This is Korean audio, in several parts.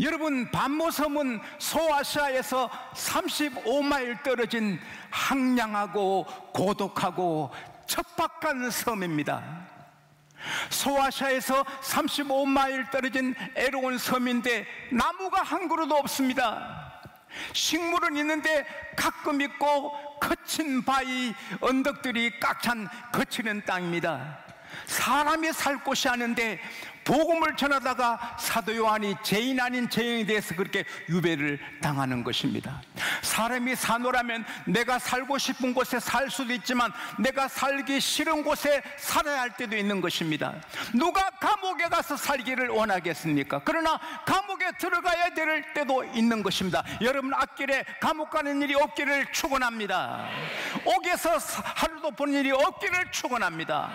여러분, 반모섬은 소아시아에서 35마일 떨어진 황량하고 고독하고 척박한 섬입니다. 소아시아에서 35마일 떨어진 애로운 섬인데 나무가 한 그루도 없습니다. 식물은 있는데 가끔 있고 거친 바위, 언덕들이 꽉 찬 거치는 땅입니다. 사람이 살 곳이 아닌데 복음을 전하다가 사도 요한이 죄인 아닌 죄인에 대해서 그렇게 유배를 당하는 것입니다. 사람이 사노라면 내가 살고 싶은 곳에 살 수도 있지만 내가 살기 싫은 곳에 살아야 할 때도 있는 것입니다. 누가 감옥에 가서 살기를 원하겠습니까? 그러나 감옥에 들어가야 될 때도 있는 것입니다. 여러분, 앞길에 감옥 가는 일이 없기를 축원합니다. 옥에서 하루도 본 일이 없기를 축원합니다.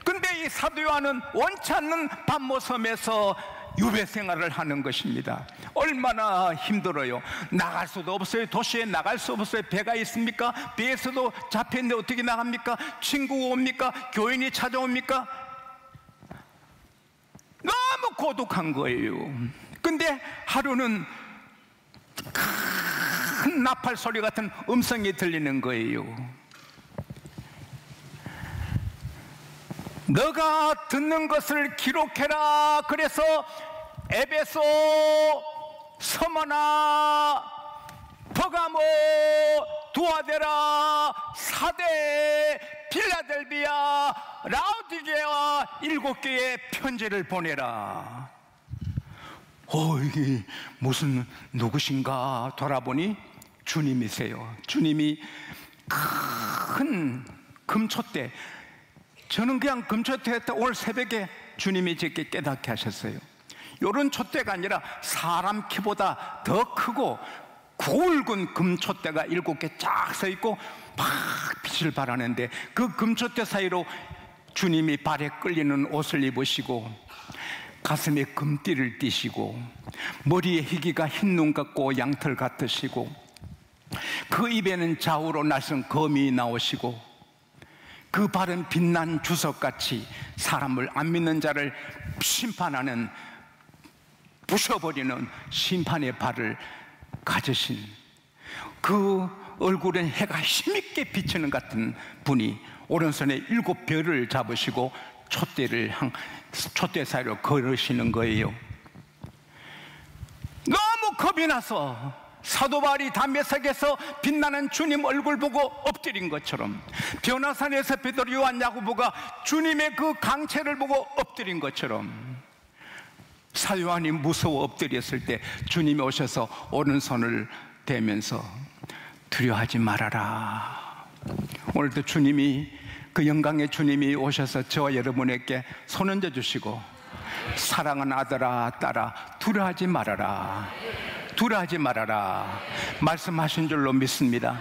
근데 이 사도 요한은 원치 않는 반모섬에서 유배 생활을 하는 것입니다. 얼마나 힘들어요. 나갈 수도 없어요. 도시에 나갈 수 없어요. 배가 있습니까? 배에서도 잡혔는데 어떻게 나갑니까? 친구가 옵니까? 교인이 찾아옵니까? 너무 고독한 거예요. 근데 하루는 큰 나팔 소리 같은 음성이 들리는 거예요. 너가 듣는 것을 기록해라. 그래서 에베소, 서머나, 버가모, 두아데라, 사데, 필라델비아, 라우디게아 7개의 편지를 보내라. 이게 무슨 누구신가 돌아보니 주님이세요. 주님이 큰 금촛대, 저는 그냥 금촛대했다 오늘 새벽에 주님이 제게 깨닫게 하셨어요. 이런 촛대가 아니라 사람 키보다 더 크고 굵은 금촛대가 7개 쫙 서 있고 막 빛을 발하는데 그 금촛대 사이로 주님이 발에 끌리는 옷을 입으시고 가슴에 금띠를 띠시고 머리에 희기가 흰 눈 같고 양털 같으시고 그 입에는 좌우로 날선 검이 나오시고 그 발은 빛난 주석같이 사람을 안 믿는 자를 심판하는, 부셔버리는 심판의 발을 가지신 그 얼굴엔 해가 힘있게 비치는 같은 분이 오른손에 7별을 잡으시고 촛대 사이로 걸으시는 거예요. 너무 겁이 나서 사도 바울이 담에색에서 빛나는 주님 얼굴 보고 엎드린 것처럼, 변화산에서 베드로, 요한, 야고보가 주님의 그 강체를 보고 엎드린 것처럼 사도 요한이 무서워 엎드렸을 때 주님이 오셔서 오른손을 대면서 두려워하지 말아라. 오늘도 주님이, 그 영광의 주님이 오셔서 저와 여러분에게 손 얹어 주시고 사랑하는 아들아, 딸아, 두려워하지 말아라, 두려워하지 말아라 말씀하신 줄로 믿습니다.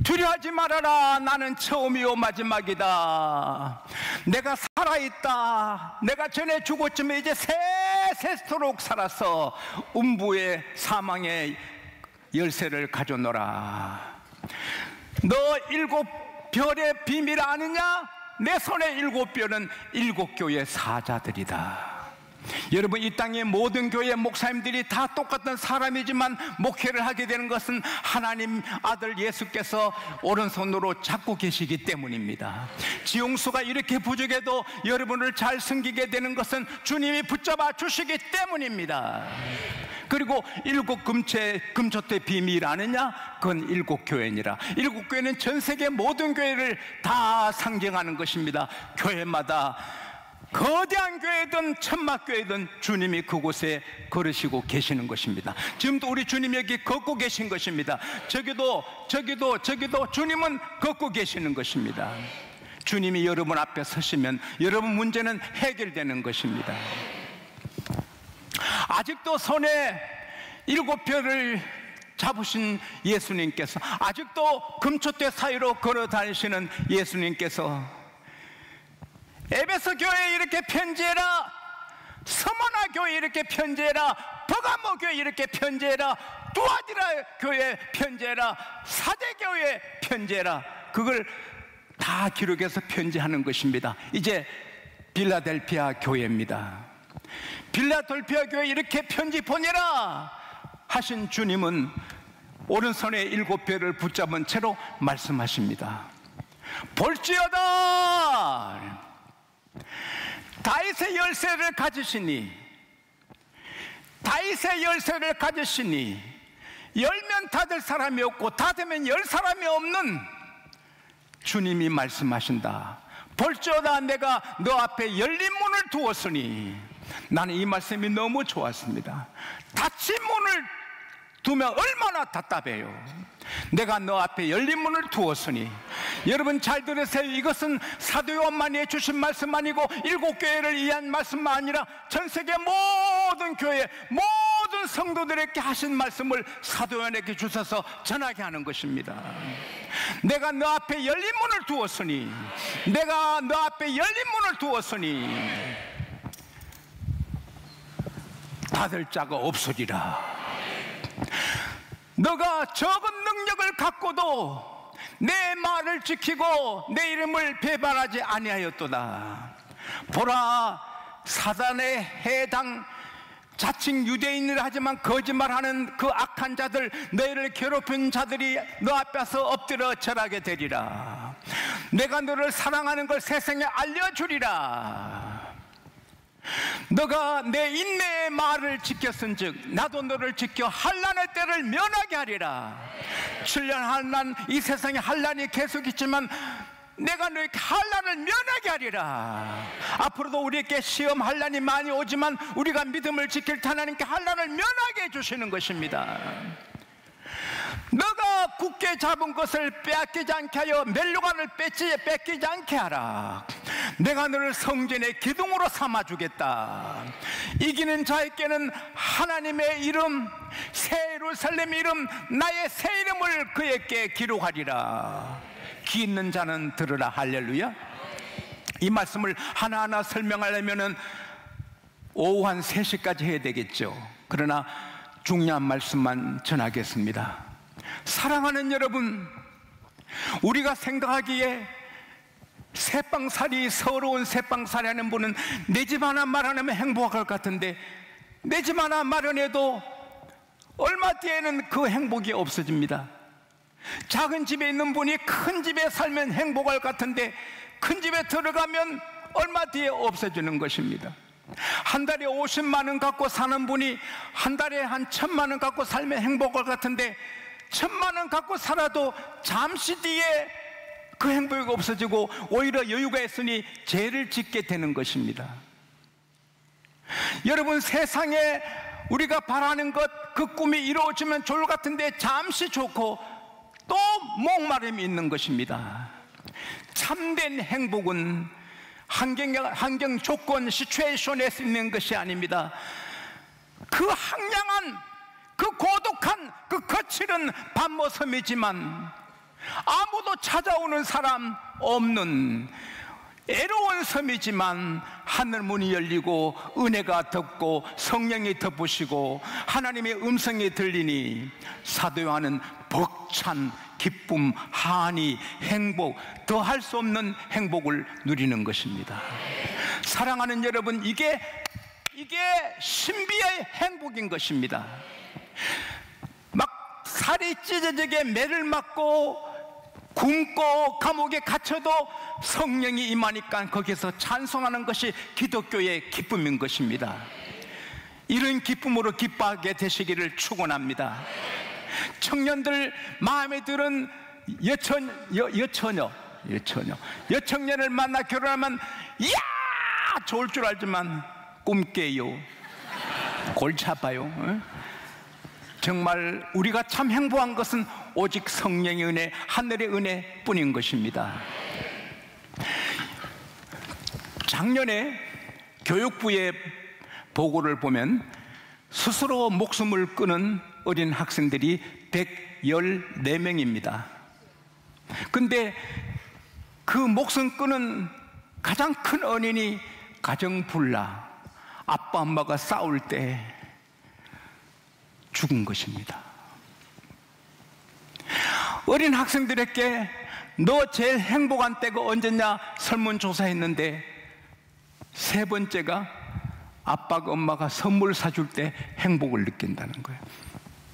두려워하지 말아라. 나는 처음이요 마지막이다. 내가 살아있다. 내가 전에 죽었지만 이제 세세토록 살아서 음부의 사망의 열쇠를 가져노라. 너 7별의 비밀 아느냐? 내 손에 7별은 7교회 사자들이다. 여러분, 이 땅의 모든 교회 목사님들이 다 똑같은 사람이지만 목회를 하게 되는 것은 하나님 아들 예수께서 오른손으로 잡고 계시기 때문입니다. 지용수가 이렇게 부족해도 여러분을 잘 섬기게 되는 것은 주님이 붙잡아 주시기 때문입니다. 그리고 7 금촛대 비밀 아느냐? 그건 7교회니라. 7교회는 전 세계 모든 교회를 다 상징하는 것입니다. 교회마다 거대한 교회든 천막교회든 주님이 그곳에 걸으시고 계시는 것입니다. 지금도 우리 주님 여기 걷고 계신 것입니다. 저기도 주님은 걷고 계시는 것입니다. 주님이 여러분 앞에 서시면 여러분 문제는 해결되는 것입니다. 아직도 손에 7별을 잡으신 예수님께서, 아직도 금촛대 사이로 걸어 다니시는 예수님께서 에베소 교회에 이렇게 편지해라, 서머나 교회에 이렇게 편지해라, 버가모 교회에 이렇게 편지해라, 두아디라 교회에 편지해라, 사대 교회에 편지해라, 그걸 다 기록해서 편지하는 것입니다. 이제 빌라델피아 교회입니다. 빌라델피아 교회에 이렇게 편지 보내라 하신 주님은 오른손에 7별을 붙잡은 채로 말씀하십니다. 볼지어다 다윗의 열쇠를 가지시니, 다윗의 열쇠를 가지시니 열면 닫을 사람이 없고 닫으면 열 사람이 없는 주님이 말씀하신다. 볼지어다 내가 너 앞에 열린 문을 두었으니. 나는 이 말씀이 너무 좋았습니다. 닫힌 문을 두면 얼마나 답답해요. 내가 너 앞에 열린 문을 두었으니. 여러분 잘 들으세요. 이것은 사도 요한만이 주신 말씀 아니고 7교회를 위한 말씀만 아니라 전 세계 모든 교회, 모든 성도들에게 하신 말씀을 사도 요한에게 주셔서 전하게 하는 것입니다. 내가 너 앞에 열린 문을 두었으니, 내가 너 앞에 열린 문을 두었으니 닫을 자가 없으리라. 너가 적은 능력을 갖고도 내 말을 지키고 내 이름을 배반하지 아니하였도다. 보라, 사단의 해당 자칭 유대인이라 하지만 거짓말하는 그 악한 자들, 너희를 괴롭힌 자들이 너 앞에서 엎드려 절하게 되리라. 내가 너를 사랑하는 걸 세상에 알려주리라. 너가 내 인내의 말을 지켰은즉 나도 너를 지켜 환난의 때를 면하게 하리라. 7년 환난, 이 세상에 환난이 계속 있지만 내가 너에게 환난을 면하게 하리라. 앞으로도 우리에게 시험 환난이 많이 오지만 우리가 믿음을 지킬 때 하나님께 환난을 면하게 해주시는 것입니다. 너가 굳게 잡은 것을 빼앗기지 않게 하여 멸류관을 뺏기지 않게 하라. 내가 너를 성전의 기둥으로 삼아주겠다. 이기는 자에게는 하나님의 이름, 새 예루살렘의 이름, 나의 새 이름을 그에게 기록하리라. 귀 있는 자는 들으라. 할렐루야. 이 말씀을 하나하나 설명하려면 오후 한 3시까지 해야 되겠죠. 그러나 중요한 말씀만 전하겠습니다. 사랑하는 여러분, 우리가 생각하기에 새빵살이, 서러운 새빵살이 하는 분은 내 집 하나 마련하면 행복할 것 같은데 내 집 하나 마련해도 얼마 뒤에는 그 행복이 없어집니다. 작은 집에 있는 분이 큰 집에 살면 행복할 것 같은데 큰 집에 들어가면 얼마 뒤에 없어지는 것입니다. 한 달에 50만 원 갖고 사는 분이 한 달에 한 1,000만 원 갖고 살면 행복할 것 같은데 1,000만 원 갖고 살아도 잠시 뒤에 그 행복이 없어지고 오히려 여유가 있으니 죄를 짓게 되는 것입니다. 여러분, 세상에 우리가 바라는 것, 그 꿈이 이루어지면 좋을 것 같은데 잠시 좋고 또 목마름이 있는 것입니다. 참된 행복은 환경 조건, 시츄에이션에서 있는 것이 아닙니다. 그 황량한, 그 고독한, 그 거칠은 밤모섬이지만 아무도 찾아오는 사람 없는 애로운 섬이지만 하늘 문이 열리고 은혜가 덮고 성령이 덮으시고 하나님의 음성이 들리니 사도 요한은 벅찬 기쁨, 한이, 행복, 더할 수 없는 행복을 누리는 것입니다. 사랑하는 여러분, 이게 신비의 행복인 것입니다. 막 살이 찢어지게 매를 맞고 굶고 감옥에 갇혀도 성령이 임하니까 거기서 찬송하는 것이 기독교의 기쁨인 것입니다. 이런 기쁨으로 기뻐하게 되시기를 축원합니다. 청년들 마음에 드는 여청년을 만나 결혼하면 이야 좋을 줄 알지만 꿈깨요, 골치 아파요. 정말 우리가 참 행복한 것은 오직 성령의 은혜, 하늘의 은혜뿐인 것입니다. 작년에 교육부의 보고를 보면 스스로 목숨을 끊은 어린 학생들이 114명입니다. 근데 그 목숨 끊은 가장 큰 원인이 가정불화, 아빠 엄마가 싸울 때 죽은 것입니다. 어린 학생들에게 너 제일 행복한 때가 언제냐 설문조사했는데 3번째가 아빠가 엄마가 선물 사줄 때 행복을 느낀다는 거예요.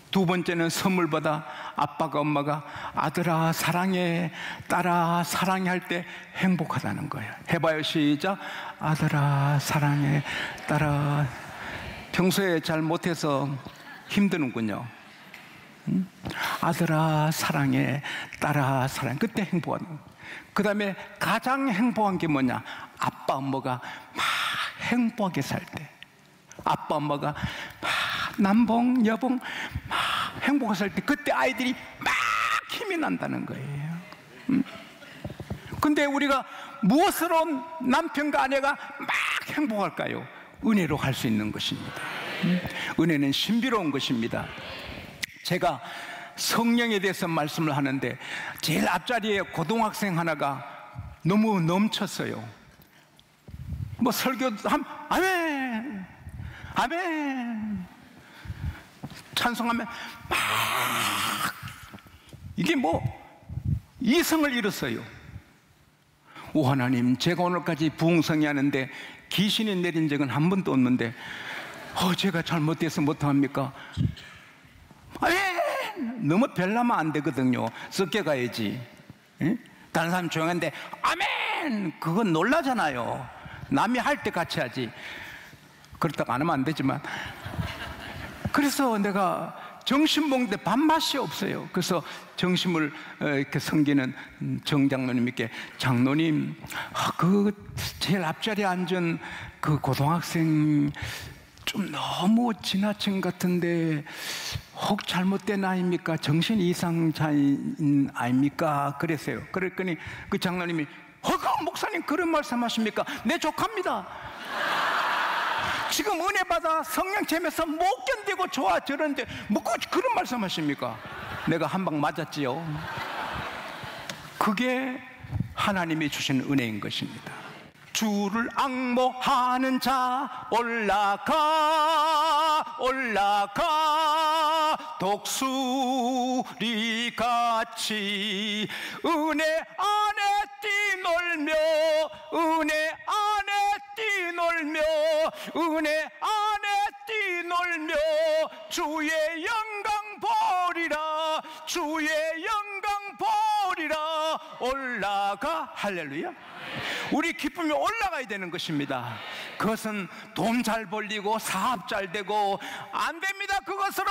두 번째는 선물 받아 아빠가 엄마가 아들아 사랑해, 딸아 사랑해 할 때 행복하다는 거예요. 해봐요, 시작. 아들아 사랑해, 딸아. 평소에 잘 못해서 힘드는군요. 아들아 사랑해, 딸아 사랑해. 그때 행복한 거예요. 그 다음에 가장 행복한 게 뭐냐? 아빠 엄마가 막 행복하게 살 때, 아빠 엄마가 막 남봉 여봉 막 행복하게 살 때, 그때 아이들이 막 힘이 난다는 거예요. 근데 우리가 무엇으로 남편과 아내가 막 행복할까요? 은혜로 할 수 있는 것입니다. 은혜는 신비로운 것입니다. 제가 성령에 대해서 말씀을 하는데 제일 앞자리에 고등학생 하나가 너무 넘쳤어요. 뭐 설교도 아멘 아멘 찬송하면 막 이게 뭐 이성을 잃었어요. 오 하나님, 제가 오늘까지 부흥성이 하는데 귀신이 내린 적은 한 번도 없는데 제가 잘못돼서 못합니까? 아멘! 너무 별나면 안 되거든요. 섞여 가야지. 예? 다른 사람 조용한데 아멘! 그건 놀라잖아요. 남이 할 때 같이 하지. 그렇다고 안 하면 안 되지만. 그래서 내가 정신 먹는데 밥맛이 없어요. 그래서 정신을 이렇게 섬기는 정장로님께, 장로님, 그 제일 앞자리에 앉은 그 고등학생 좀 너무 지나친 것 같은데 혹 잘못된 아입니까? 정신 이상자인 아닙니까? 그랬어요. 그랬더니 그 장로님이 그 목사님 그런 말씀하십니까? 내 조카입니다. 지금 은혜 받아 성령 체험에서 못 견디고 좋아 저런데 뭐 그런 말씀하십니까? 내가 한 방 맞았지요. 그게 하나님이 주신 은혜인 것입니다. 주를 앙모하는 자 올라가 올라가 독수리 같이 은혜 안에 뛰놀며 은혜 안에 뛰놀며 은혜 안에 뛰놀며 주의 영광 보리라 주의 영광 보리라 올라가. 할렐루야. 우리 기쁨이 올라가야 되는 것입니다. 그것은 돈 잘 벌리고 사업 잘 되고 안 됩니다. 그것으로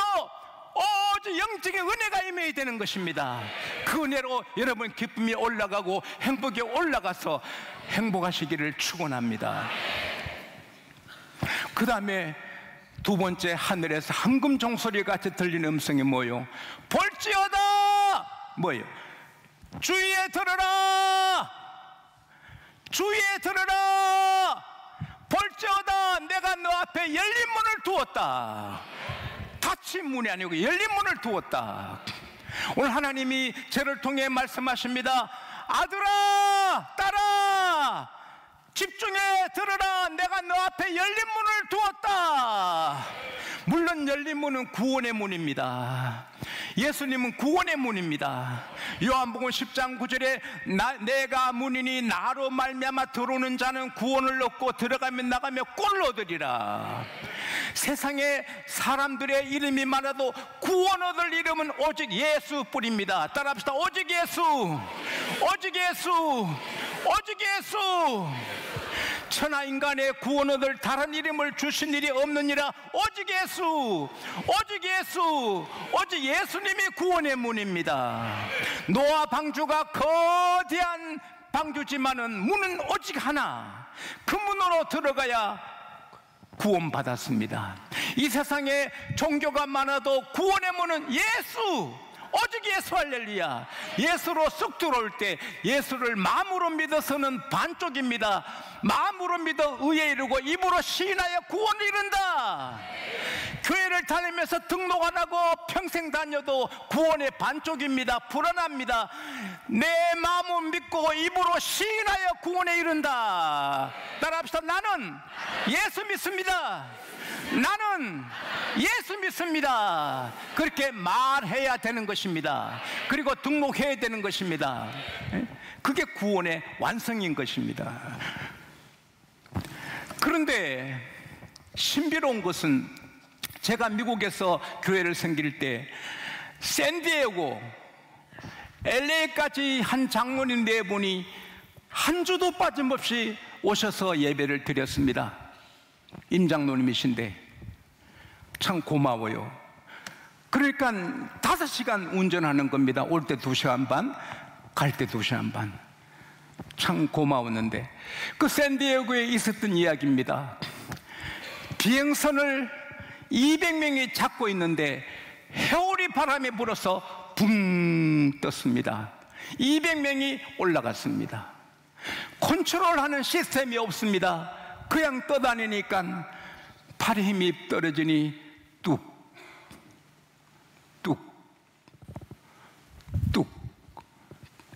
오직 영적인 은혜가 임해야 되는 것입니다. 그 은혜로 여러분 기쁨이 올라가고 행복이 올라가서 행복하시기를 축원합니다. 그 다음에 두 번째, 하늘에서 황금 종소리 같이 들리는 음성이 뭐요? 볼지어다 뭐예요? 주위에 들으라 주위에 들으라 볼지어다 내가 너 앞에 열린 문을 두었다. 닫힌 문이 아니고 열린 문을 두었다. 오늘 하나님이 저를 통해 말씀하십니다. 아들아 딸아 집중해 들으라. 내가 너 앞에 열린 문을 두었다. 물론 열린 문은 구원의 문입니다. 예수님은 구원의 문입니다. 요한복음 10장 9절에 내가 문이니 나로 말미암아 들어오는 자는 구원을 얻고 들어가면 나가며 꼴을 얻으리라. 세상에 사람들의 이름이 많아도 구원 얻을 이름은 오직 예수뿐입니다. 따라합시다. 오직 예수 오직 예수 오직 예수. 천하 인간의 구원 얻을 다른 이름을 주신 일이 없느니라. 오직 예수 오직 예수 오직 예수님이 구원의 문입니다. 노아 방주가 거대한 방주지만은 문은 오직 하나. 그 문으로 들어가야 구원받았습니다. 이 세상에 종교가 많아도 구원의 문은 예수 오직 예수. 할렐루야. 예수로 쑥 들어올 때 예수를 마음으로 믿어서는 반쪽입니다. 마음으로 믿어 의에 이르고 입으로 시인하여 구원을 이룬다. 교회를 다니면서 등록 안 하고 평생 다녀도 구원의 반쪽입니다. 불안합니다. 내 마음을 믿고 입으로 시인하여 구원에 이른다. 따라합시다. 나는 예수 믿습니다. 나는 예수 믿습니다. 그렇게 말해야 되는 것입니다. 그리고 등록해야 되는 것입니다. 그게 구원의 완성인 것입니다. 그런데 신비로운 것은 제가 미국에서 교회를 섬길 때 샌디에고, LA까지 한 장로님 네 분이 한 주도 빠짐없이 오셔서 예배를 드렸습니다. 임 장로님이신데 참 고마워요. 그러니까 5시간 운전하는 겁니다. 올 때 2시간 반, 갈 때 2시간 반. 참 고마웠는데 그 샌디에고에 있었던 이야기입니다. 비행선을 200명이 잡고 있는데 해오리 바람이 불어서 붕 떴습니다. 200명이 올라갔습니다. 컨트롤하는 시스템이 없습니다. 그냥 떠다니니까 팔에 힘이 떨어지니 뚝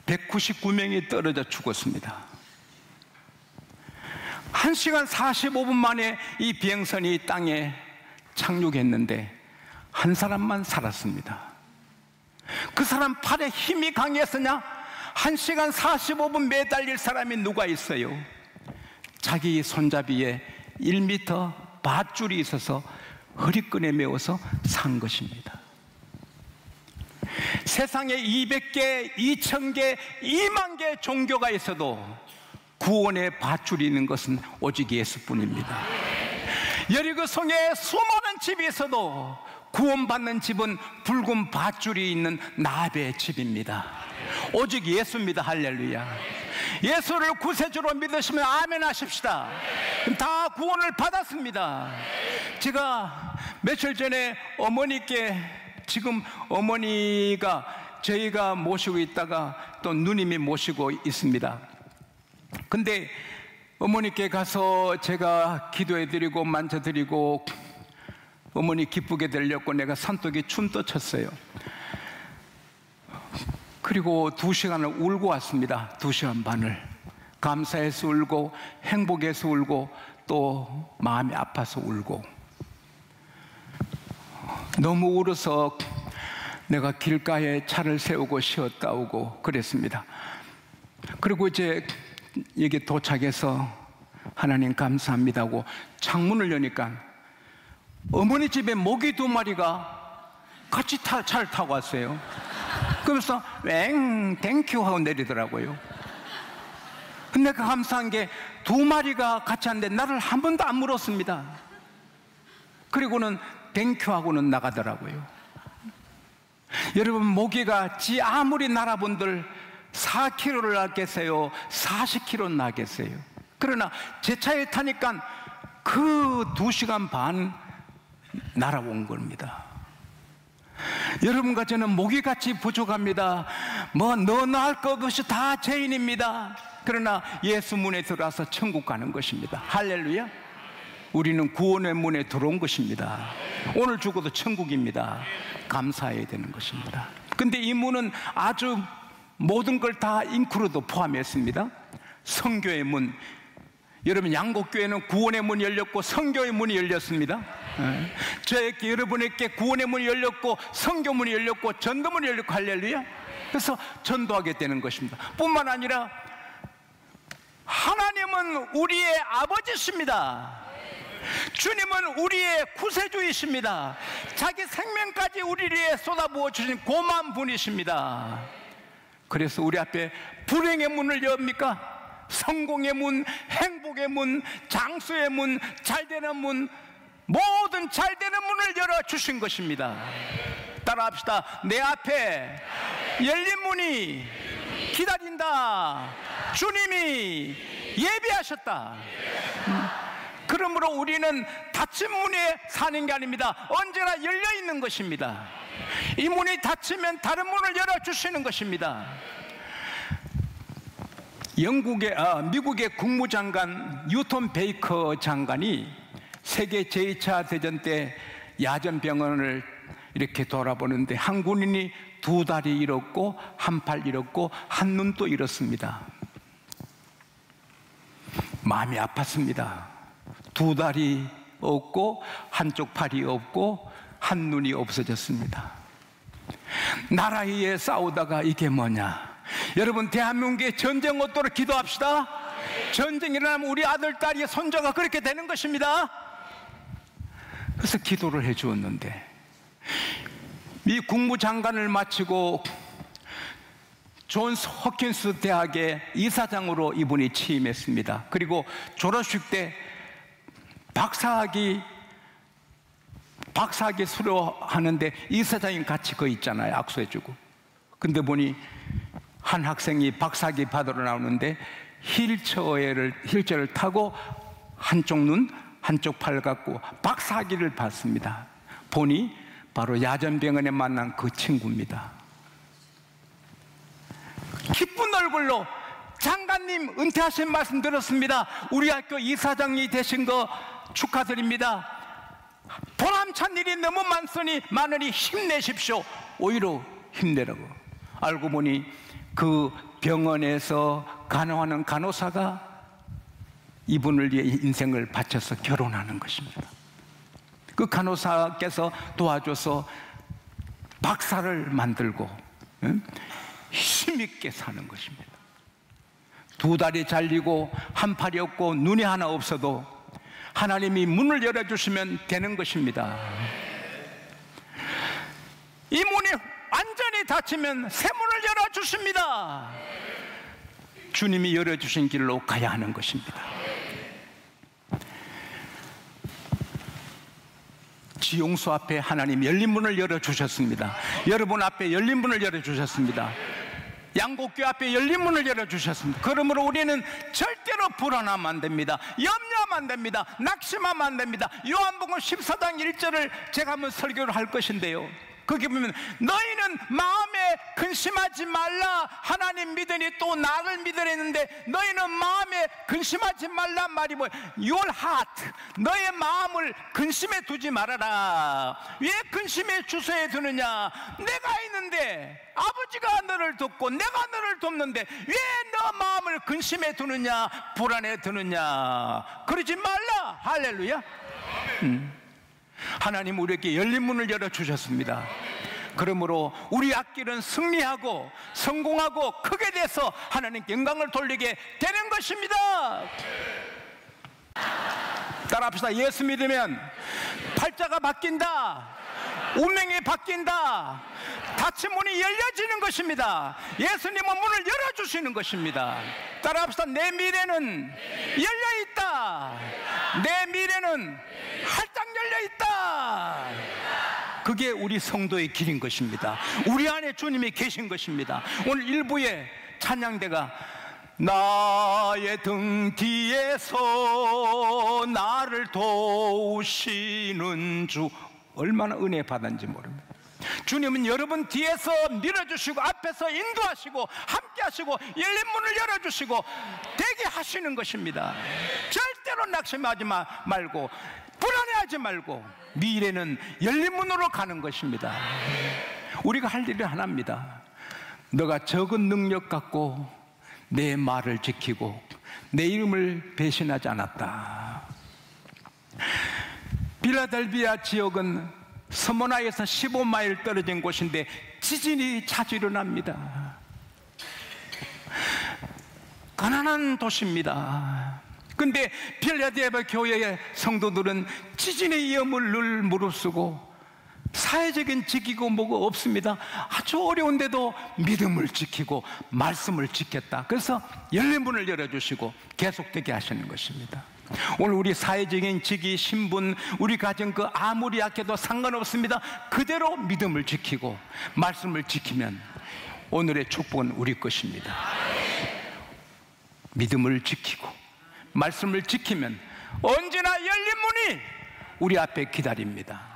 199명이 떨어져 죽었습니다. 1시간 45분 만에 이 비행선이 땅에 착륙했는데 한 사람만 살았습니다. 그 사람 팔에 힘이 강했으냐? 1시간 45분 매달릴 사람이 누가 있어요? 자기 손잡이에 1m 밧줄이 있어서 허리끈에 매워서 산 것입니다. 세상에 200개, 2000개, 2만 개 종교가 있어도 구원의 밧줄이 있는 것은 오직 예수뿐입니다. 여리고 성에 수많은 집이 있어도 구원받는 집은 붉은 밧줄이 있는 나베의 집입니다. 오직 예수입니다. 할렐루야. 예수를 구세주로 믿으시면 아멘 하십시다. 다 구원을 받았습니다. 제가 며칠 전에 어머니께, 지금 어머니가 저희가 모시고 있다가 또 누님이 모시고 있습니다. 근데 어머니께 가서 제가 기도해드리고 만져드리고 어머니 기쁘게 되려고 내가 산속에 춤도 췄어요. 그리고 2시간을 울고 왔습니다. 2시간 반을 감사해서 울고 행복해서 울고 또 마음이 아파서 울고, 너무 울어서 내가 길가에 차를 세우고 쉬었다 오고 그랬습니다. 그리고 이제 여기 도착해서 하나님 감사합니다 하고 창문을 여니까 어머니 집에 모기 2마리가 같이 차를 타고 왔어요. 그러면서 웽 땡큐 하고 내리더라고요. 근데 그 감사한 게 2마리가 같이 왔는데 나를 한 번도 안 물었습니다. 그리고는 땡큐 하고는 나가더라고요. 여러분, 모기가 지 아무리 날아본들 4km를 나겠어요? 40km 나겠어요? 그러나 제 차에 타니까 그 2시간 반 날아온 겁니다. 여러분과 저는 모기같이 부족합니다. 뭐 너 나을 것이 다 죄인입니다. 그러나 예수 문에 들어와서 천국 가는 것입니다. 할렐루야. 우리는 구원의 문에 들어온 것입니다. 오늘 죽어도 천국입니다. 감사해야 되는 것입니다. 근데 이 문은 아주 모든 걸 다 인크루도 포함했습니다. 성교의 문, 여러분 양곡교회는 구원의 문이 열렸고 성교의 문이 열렸습니다. 저에게, 여러분에게 구원의 문이 열렸고 성교 문이 열렸고 전도문이 열렸고 할렐루야. 그래서 전도하게 되는 것입니다. 뿐만 아니라 하나님은 우리의 아버지십니다. 주님은 우리의 구세주이십니다. 자기 생명까지 우리 위해 쏟아부어 주신 고마운 분이십니다. 그래서 우리 앞에 불행의 문을 엽니까? 성공의 문, 행복의 문, 장수의 문, 잘되는 문, 모든 잘되는 문을 열어주신 것입니다. 따라합시다. 내 앞에 열린 문이 기다린다. 주님이 예비하셨다. 그러므로 우리는 닫힌 문에 사는 게 아닙니다. 언제나 열려있는 것입니다. 이 문이 닫히면 다른 문을 열어주시는 것입니다. 미국의 국무장관 뉴턴 베이커 장관이 세계 제2차 대전 때 야전병원을 이렇게 돌아보는데 한 군인이 2다리 잃었고 한 팔 잃었고 한 눈도 잃었습니다. 마음이 아팠습니다. 2다리 없고 한쪽 팔이 없고 한 눈이 없어졌습니다. 나라 위에 싸우다가 이게 뭐냐? 여러분, 대한민국의 전쟁 없도록 기도합시다. 전쟁이 일어나면 우리 아들, 딸이, 손자가 그렇게 되는 것입니다. 그래서 기도를 해 주었는데, 미 국무장관을 마치고 존스 호킨스 대학의 이사장으로 이분이 취임했습니다. 그리고 졸업식 때 박사학위 수료하는데 이사장이 같이 거 있잖아요. 악수해주고. 근데 보니 한 학생이 박사학위 받으러 나오는데 휠체어를 타고 한쪽 눈, 한쪽 팔 갖고 박사학위를 받습니다. 보니 바로 야전병원에 만난 그 친구입니다. 기쁜 얼굴로 장관님 은퇴하신 말씀 들었습니다. 우리 학교 이사장이 되신 거 축하드립니다. 보람찬 일이 너무 많으니 힘내십시오. 오히려 힘내라고. 알고 보니 그 병원에서 간호하는 간호사가 이분을 위해 인생을 바쳐서 결혼하는 것입니다. 그 간호사께서 도와줘서 박사를 만들고 힘있게 사는 것입니다. 두 다리 잘리고 한 팔이 없고 눈이 하나 없어도 하나님이 문을 열어주시면 되는 것입니다. 이 문이 완전히 닫히면 새 문을 열어주십니다. 주님이 열어주신 길로 가야 하는 것입니다. 지용소 앞에 하나님 열린 문을 열어주셨습니다. 여러분 앞에 열린 문을 열어주셨습니다. 양곡교 앞에 열린 문을 열어주셨습니다. 그러므로 우리는 절대로 불안하면 안 됩니다. 염려하면 안 됩니다. 낙심하면 안 됩니다. 요한복음 14장 1절을 제가 한번 설교를 할 것인데요, 거기 보면 너희는 마음에 근심하지 말라, 하나님 믿으니 또 나를 믿으라 했는데 너희는 마음에 근심하지 말란 말이 뭐예요? Your heart, 너의 마음을 근심에 두지 말아라. 왜 근심의 주소에 두느냐? 내가 있는데, 아버지가 너를 돕고 내가 너를 돕는데 왜 너 마음을 근심에 두느냐, 불안에 두느냐? 그러지 말라. 할렐루야. 하나님 우리에게 열린 문을 열어주셨습니다. 그러므로 우리 앞길은 승리하고 성공하고 크게 돼서 하나님께 영광을 돌리게 되는 것입니다. 따라합시다. 예수 믿으면 팔자가 바뀐다, 운명이 바뀐다, 닫힌 문이 열려지는 것입니다. 예수님은 문을 열어주시는 것입니다. 따라합시다. 내 미래는 열려있다. 내 미래는 활짝 열려있다. 그게 우리 성도의 길인 것입니다. 우리 안에 주님이 계신 것입니다. 오늘 1부에 찬양대가 나의 등 뒤에서 나를 도우시는 주, 얼마나 은혜 받았는지 모릅니다. 주님은 여러분 뒤에서 밀어주시고 앞에서 인도하시고 함께 하시고 열린 문을 열어주시고 되게 하시는 것입니다. 절대로 낙심하지 말고 불안해하지 말고 미래는 열린 문으로 가는 것입니다. 우리가 할 일이 하나입니다. 너가 적은 능력 갖고 내 말을 지키고 내 이름을 배신하지 않았다. 필라델피아 지역은 서머나에서 15마일 떨어진 곳인데 지진이 자주 일어납니다. 가난한 도시입니다. 근데 필라델피아 교회의 성도들은 지진의 위험을 늘 무릅쓰고 사회적인 지키고 뭐가 없습니다. 아주 어려운데도 믿음을 지키고 말씀을 지켰다. 그래서 열린 문을 열어주시고 계속되게 하시는 것입니다. 오늘 우리 사회적인 직위, 신분, 우리 가정 그 아무리 약해도 상관없습니다. 그대로 믿음을 지키고 말씀을 지키면 오늘의 축복은 우리 것입니다. 믿음을 지키고 말씀을 지키면 언제나 열린 문이 우리 앞에 기다립니다.